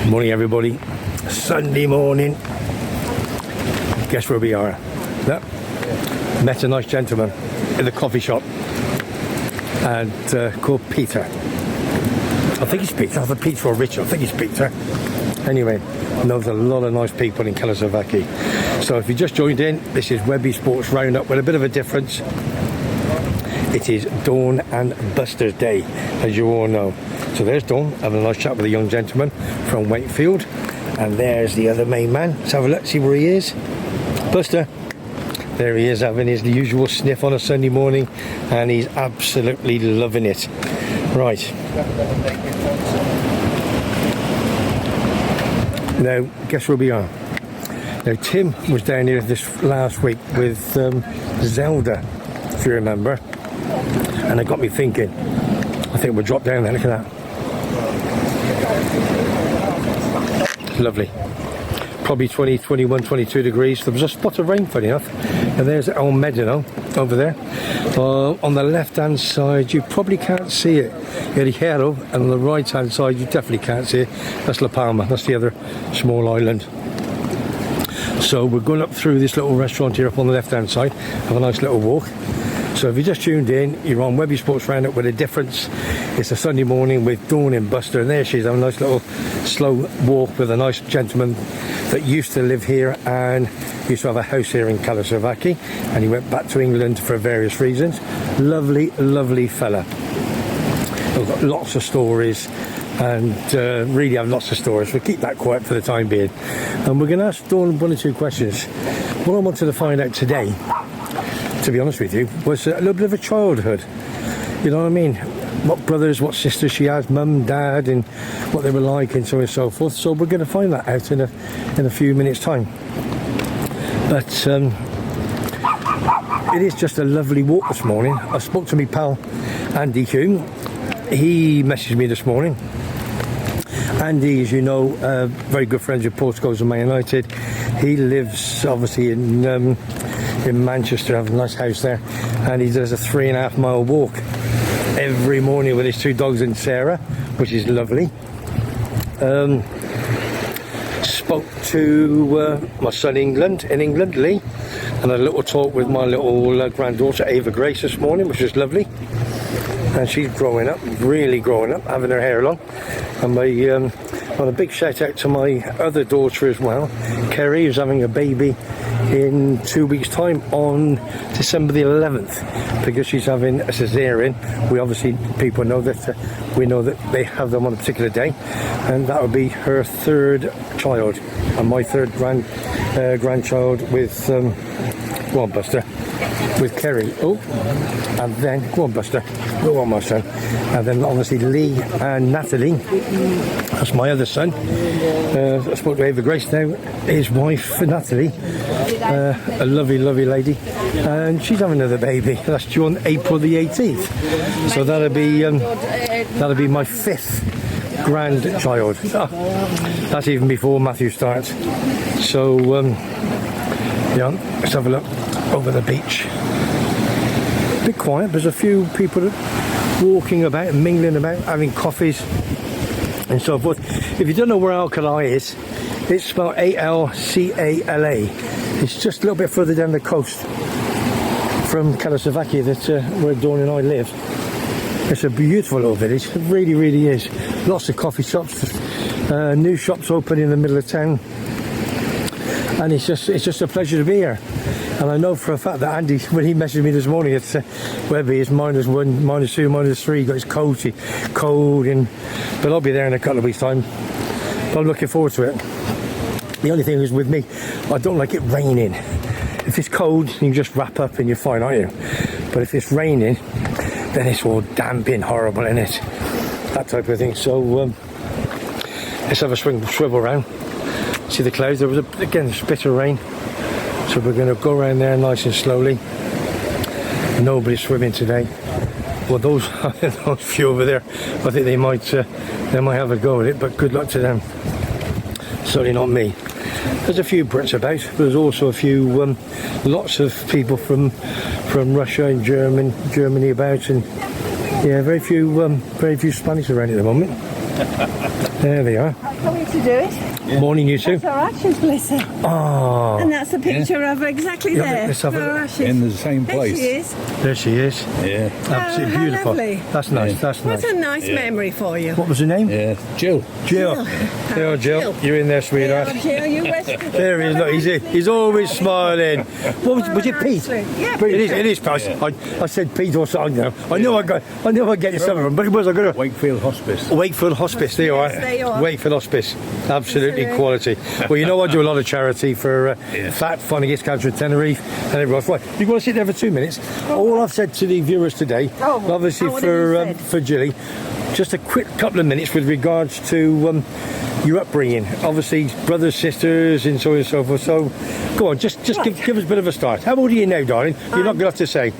Morning everybody, Sunday morning. Guess where we are? Yep. Met a nice gentleman in the coffee shop and called Peter. I think he's Peter, either Peter or Richard, I think he's Peter. Anyway, knows a lot of nice people in CAIXESBBXXX. So if you just joined in, this is WEBBY'S Sports Roundup with a bit of a difference. It is Dawn and Buster's Day, as you all know. So there's Dawn having a nice chat with a young gentleman from Wakefield, and there's the other main man. Let's have a look, see where he is. Buster, there he is, having his usual sniff on a Sunday morning, and he's absolutely loving it. Right. Now, guess where we are? Now, Tim was down here this last week with Zelda, if you remember, and it got me thinking. I think we'll drop down there. Look at that. Lovely. Probably 20, 21, 22 degrees. There was a spot of rain, funny enough. And there's old Medino over there. On the left-hand side, you probably can't see it. Hierro, and on the right-hand side, you definitely can't see it. That's La Palma. That's the other small island. So we're going up through this little restaurant here up on the left-hand side. Have a nice little walk. So if you just tuned in, you're on WEBBY'S Sports Roundup with a difference. It's a Sunday morning with Dawn and Buster, and there she is having a nice little slow walk with a nice gentleman that used to live here and used to have a house here in CAIXESBBXXX, and he went back to England for various reasons. Lovely, lovely fella. I've got lots of stories, and really have lots of stories. We'll keep that quiet for the time being. And we're going to ask Dawn one or two questions. What I wanted to find out today, to be honest with you, was a little bit of a childhood. You know what I mean? What brothers, what sisters she has, mum, dad, and what they were like, and so on and so forth. So we're going to find that out in a few minutes' time. But it is just a lovely walk this morning. I spoke to my pal Andy Hume. He messaged me this morning. Andy, as you know, very good friends with Portugal's and Man United. He lives obviously in Manchester, have a nice house there, and he does a 3.5 mile walk every morning with his two dogs and Sarah, which is lovely. Spoke to my son in England, Lee, and had a little talk with my little granddaughter Ava Grace this morning, which is lovely. And she's growing up, really growing up, having her hair long. And a big shout out to my other daughter as well, Kerry, who's having a baby in 2 weeks' time on December the 11th, because she's having a cesarean. We obviously, people know that we know that they have them on a particular day, and that would be her third child and my third grandchild with go on, Buster, with Kerry. Oh, and then go on, Buster, go on, my son. And then obviously Lee and Natalie, that's my other son. I spoke to Ava Grace now, his wife Natalie, a lovely, lovely lady, and she's having another baby. That's due on April the 18th. So that'll be my 5th grandchild. That's even before Matthew starts. So yeah, let's have a look over the beach. A bit quiet. There's a few people walking about, mingling about, having coffees and so forth. If you don't know where Alcala is, it's spelled A-L-C-A-L-A. It's just a little bit further down the coast from CAIXESBBXXX, that's where Dawn and I live. It's a beautiful little village, it really, really is. Lots of coffee shops, new shops open in the middle of town, and it's just a pleasure to be here. And I know for a fact that Andy, when he messaged me this morning, it's WEBBY is -1, -2, -3. Got his cold, but I'll be there in a couple of weeks' time. But I'm looking forward to it. The only thing is with me, I don't like it raining. If it's cold, you just wrap up and you're fine, aren't you? But if it's raining, then it's all damping, horrible, isn't it? That type of thing. So let's have a swivel around. See the clouds? There was again a bit of rain. So we're going to go around there nice and slowly. Nobody's swimming today. Well, those few over there, I think they might have a go at it, but good luck to them. Certainly not me. There's a few Brits about. There's also a few, lots of people from Russia and Germany about, and yeah, very few Spanish around at the moment. There they are. I'm coming to do it. Yeah. Morning, you two. That's our ashes, bless her. Oh. And that's a picture of her exactly there. Let's have our a ashes. in the same place. There she is. There she is. Yeah. Absolutely how beautiful. lovely. That's nice. Yeah. That's What nice. a nice memory for you. What was her name? Yeah. Jill. Jill. There, Jill. You're in there, sweetheart. Jill, you rescued There he is. Look, he's always smiling. What was it, Pete? Yeah, It is Pete. I said Pete or something. I knew I'd get you some of them, but it was I got to. Wakefield Hospice. Wakefield Hospice, there you are. Yes, there you are. Wakefield Hospice, absolutely quality. Well, you know I do a lot of charity for F.A.C.T, Fund Against Cancer in Tenerife, and everyone else. Right, you want to sit there for 2 minutes? All I've said to the viewers today, obviously what have you for Jilly, just a quick couple of minutes with regards to your upbringing. Obviously, brothers, sisters, and so on and so forth. So, go on, just give us a bit of a start. How old are you now, darling? You're not going to have to say.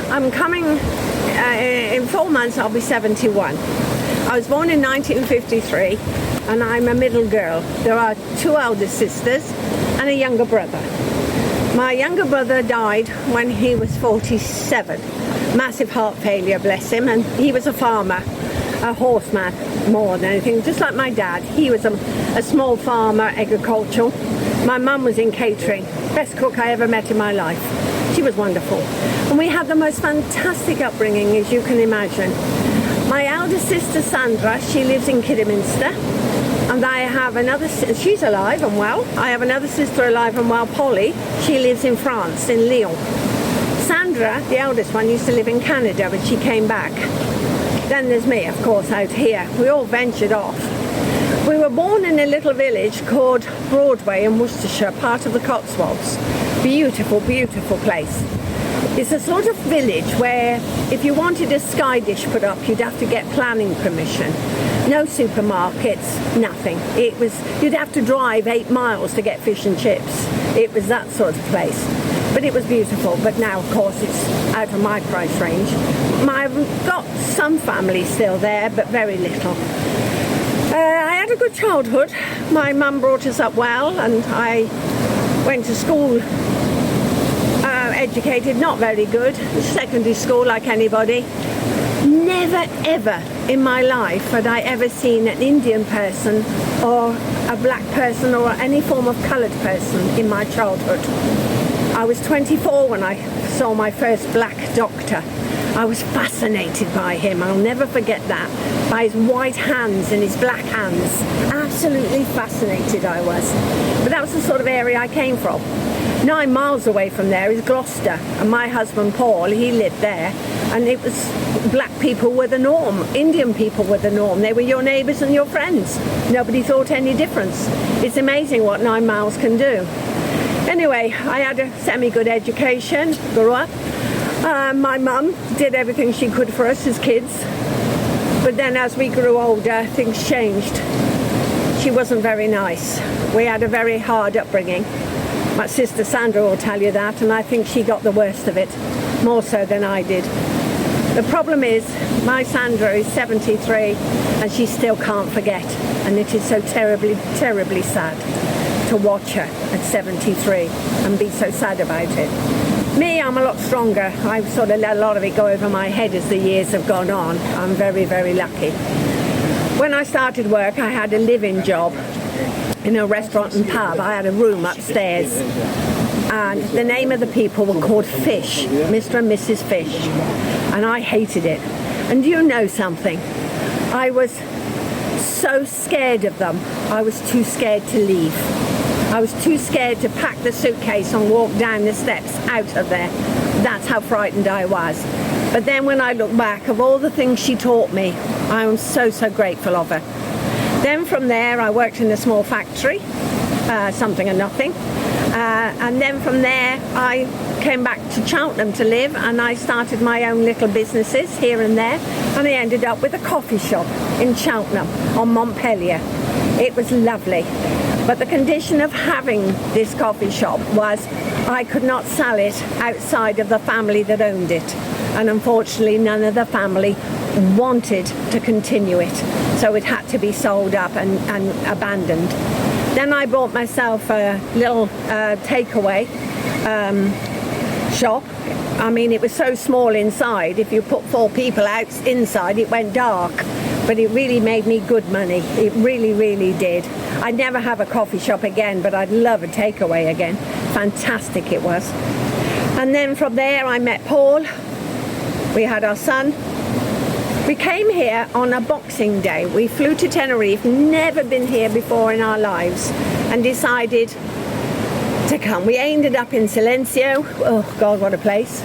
I'm coming, in 4 months I'll be 71. I was born in 1953 and I'm a middle girl. There are 2 elder sisters and a younger brother. My younger brother died when he was 47. Massive heart failure, bless him, and he was a farmer, a horseman more than anything, just like my dad. He was a small farmer, agricultural. My mum was in catering, best cook I ever met in my life. She was wonderful. And we had the most fantastic upbringing, as you can imagine. My elder sister Sandra, she lives in Kidderminster, and I have another, she's alive and well. I have another sister alive and well, Polly. She lives in France, in Lyon. Sandra, the eldest one, used to live in Canada, but she came back. Then there's me, of course, out here. We all ventured off. We were born in a little village called Broadway in Worcestershire, part of the Cotswolds. Beautiful, beautiful place. It's a sort of village where if you wanted a sky dish put up, you'd have to get planning permission. No supermarkets, nothing. You'd have to drive 8 miles to get fish and chips. It was that sort of place. But it was beautiful. But now, of course, it's out of my price range. I've got some family still there, but very little. I had a good childhood. My mum brought us up well, and I went to school. Educated, not very good, secondary school like anybody. Never ever in my life had I ever seen an Indian person or a black person or any form of coloured person in my childhood. I was 24 when I saw my first black doctor. I was fascinated by him, I'll never forget that, by his white hands and his black hands. Absolutely fascinated I was. But that was the sort of area I came from. 9 miles away from there is Gloucester, and my husband Paul, he lived there, and it was black people were the norm, Indian people were the norm. They were your neighbours and your friends. Nobody thought any difference. It's amazing what 9 miles can do. Anyway, I had a semi-good education, grew up. My mum did everything she could for us as kids, but then as we grew older, things changed. She wasn't very nice. We had a very hard upbringing. My sister Sandra will tell you that, and I think she got the worst of it, more so than I did. The problem is, my Sandra is 73, and she still can't forget, and it is so terribly, terribly sad to watch her at 73 and be so sad about it. Me, I'm a lot stronger. I've sort of let a lot of it go over my head as the years have gone on. I'm very, very lucky. When I started work, I had a live-in job in a restaurant and pub. I had a room upstairs, and the name of the people were called Fish, Mr. and Mrs. Fish, and I hated it. And do you know something? I was so scared of them. I was too scared to leave. I was too scared to pack the suitcase and walk down the steps out of there. That's how frightened I was. But then when I look back, of all the things she taught me, I am so, so grateful of her. Then from there, I worked in a small factory, something and nothing. And then from there, I came back to Cheltenham to live, and I started my own little businesses here and there. And I ended up with a coffee shop in Cheltenham on Montpellier. It was lovely. But the condition of having this coffee shop was I could not sell it outside of the family that owned it. And unfortunately, none of the family wanted to continue it. So it had to be sold up and abandoned. Then I bought myself a little takeaway shop. I mean, it was so small inside. If you put 4 people out inside, it went dark. but it really made me good money. It really, really did. I'd never have a coffee shop again, but I'd love a takeaway again. Fantastic it was. And then from there I met Paul. We had our son. We came here on a Boxing Day. We flew to Tenerife, never been here before in our lives, and decided to come. We ended up in Silencio. Oh God, what a place.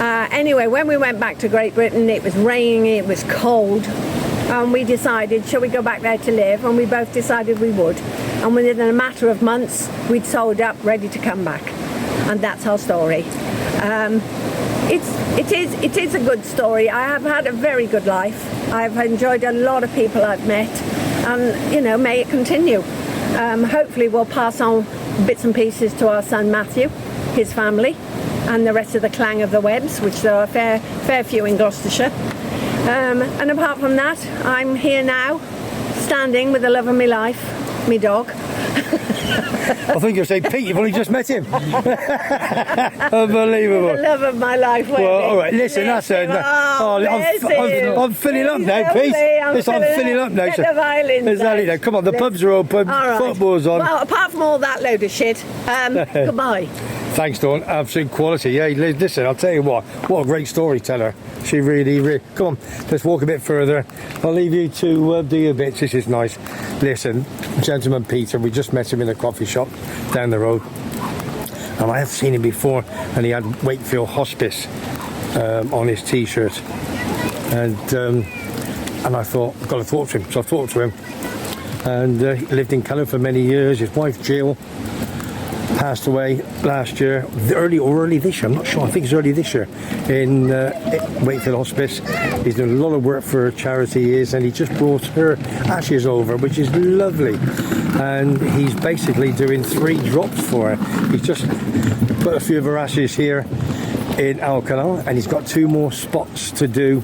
Anyway, when we went back to Great Britain, it was raining, it was cold, and we decided, shall we go back there to live? And we both decided we would. And within a matter of months, we'd sold up, ready to come back. And that's our story. It is a good story. I have had a very good life. I've enjoyed a lot of people I've met, and you know, may it continue. Hopefully we'll pass on bits and pieces to our son Matthew, his family, and the rest of the clan of the Webbs, which there are a fair few in Gloucestershire. And apart from that, I'm here now, standing with the love of my life, me dog. I think you'll say, Pete, you've only just met him. Unbelievable. The love of my life, Webby. Well, all right, listen, that's it. I'm filling up now, Pete. I'm filling up now. Get the violins exactly now. Come on, the pubs are open, right. Football's on. Well, apart from all that load of shit, goodbye. Thanks, Dawn. Absolute quality. Yeah, listen, I'll tell you what a great storyteller. She really, come on, let's walk a bit further. I'll leave you to do your bits. This is nice. Listen, gentleman Peter, we just met him in a coffee shop down the road. And I have seen him before, and he had Wakefield Hospice on his t-shirt. And I thought, I've got to talk to him. So I talked to him. And he lived in Cullen for many years. His wife, Jill, passed away last year, early this year, I'm not sure, I think it's early this year, in Wakefield Hospice. He's doing a lot of work for charity, he is, and he just brought her ashes over, which is lovely. And he's basically doing 3 drops for her. He's just put a few of her ashes here in ALTO, and he's got 2 more spots to do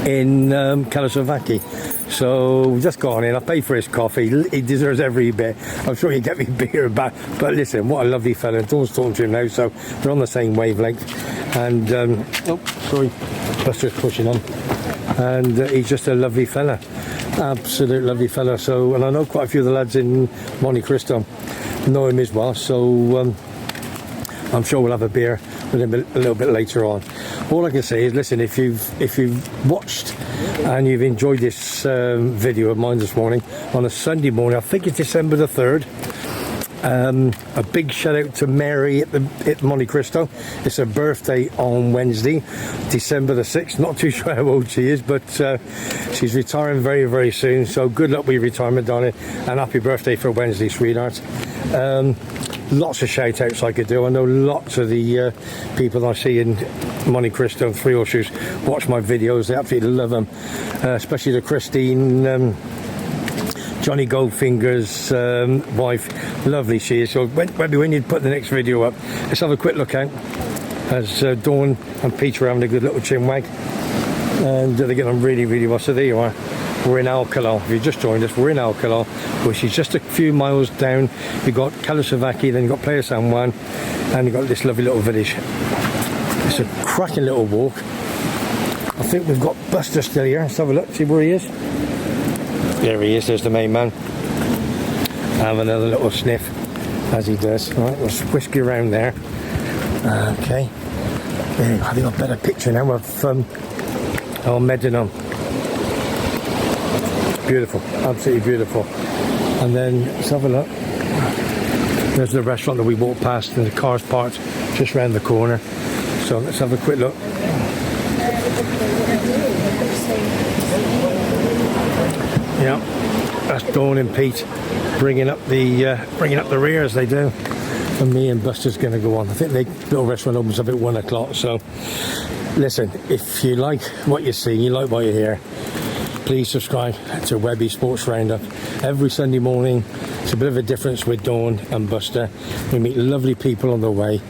in CAIXESBBXXX. So we've just gone in. I paid for his coffee. He deserves every bit. I'm sure he'll get me beer back. But listen, what a lovely fella. Dawn's talking to him now, so we're on the same wavelength. And oh, sorry, Buster's pushing on. And he's just a lovely fella, absolute lovely fella. So, and I know quite a few of the lads in Monte Cristo know him as well. So I'm sure we'll have a beer with him a little bit later on. All I can say is, listen, if you've watched and you've enjoyed this video of mine this morning on a Sunday morning, I think it's December the 3rd. A big shout out to Mary at Monte Cristo. It's her birthday on Wednesday, December the 6th. Not too sure how old she is, but she's retiring very, very soon. So good luck with your retirement, darling, and happy birthday for Wednesday, sweetheart. Lots of shout outs I could do. I know lots of the people that I see in Monte Cristo and Three Horseshoes watch my videos. They absolutely love them, especially the Christine, Johnny Goldfinger's wife. Lovely she is. So when you put the next video up, let's have a quick look out as Dawn and Peter are having a good little chin wag, and they're getting on really, really well. So there you are. We're in ALTO. If you just joined us, we're in ALTO, which is just a few miles down. You've got CAIXESBBXXX, then you've got Playa San Juan, and you've got this lovely little village. It's a cracking little walk. I think we've got Buster still here. Let's have a look, see where he is. There he is, there's the main man. Have another little sniff as he does. All right, we'll whisk you around there. Okay. There, I think I've got a better picture now of our Medinum. Beautiful, absolutely beautiful. And then let's have a look. There's the restaurant that we walked past, and the car's parked just round the corner. So let's have a quick look. Yeah, that's Dawn and Pete bringing up the rear as they do. And me and Buster's going to go on. I think the little restaurant opens up at 1 o'clock. So listen, if you like what you see, you like what you hear, please subscribe to WEBBY'S Sports Roundup. Every Sunday morning, it's a bit of a difference with Dawn and Buster. We meet lovely people on the way.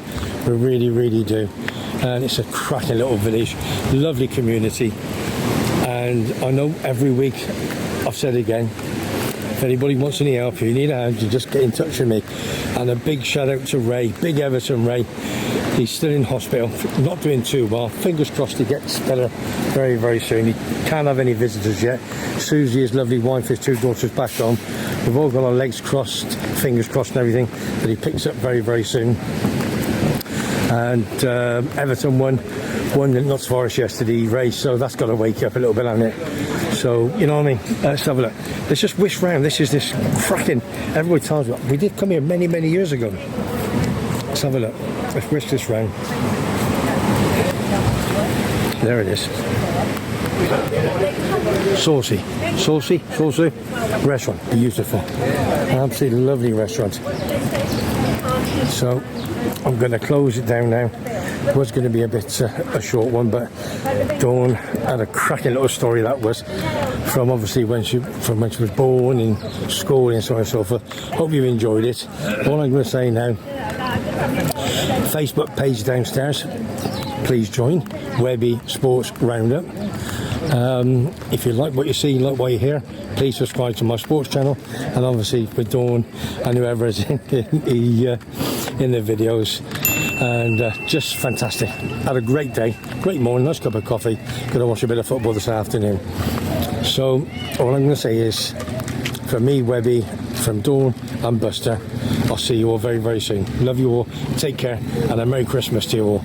We really, really do. And it's a cracking little village, lovely community. And I know every week, I've said it again, If anybody wants any help, if you need a hand, you just get in touch with me. And a big shout out to Ray, big Everton Ray. He's still in hospital, not doing too well. Fingers crossed he gets better very, very soon. He can't have any visitors yet. Susie, his lovely wife, his 2 daughters back home. We've all got our legs crossed, fingers crossed and everything, that he picks up very, very soon. And Everton won Notts Forest yesterday race, so that's got to wake you up a little bit, hasn't it? So, you know what I mean? Let's have a look. Let's just wish round. This is this cracking, everybody tells me, we did come here many, many years ago. Let's have a look. Let's wish this round. There it is. Saucy restaurant, beautiful, absolutely lovely restaurant. So I'm going to close it down now. It was going to be a bit a short one, but Dawn had a cracking little story that was from obviously when she was born, in school and so on and so forth. Hope you enjoyed it. All I'm going to say now, Facebook page downstairs, please join Webby Sports Roundup. If you like what you see, like what you hear, please subscribe to my sports channel, and obviously with Dawn and whoever is in the videos. And just fantastic. Had a great day, great morning, nice cup of coffee. Gonna watch a bit of football this afternoon. So all I'm gonna say is, from me, Webby, from Dawn and Buster, I'll see you all very, very soon. Love you all, take care, and a Merry Christmas to you all.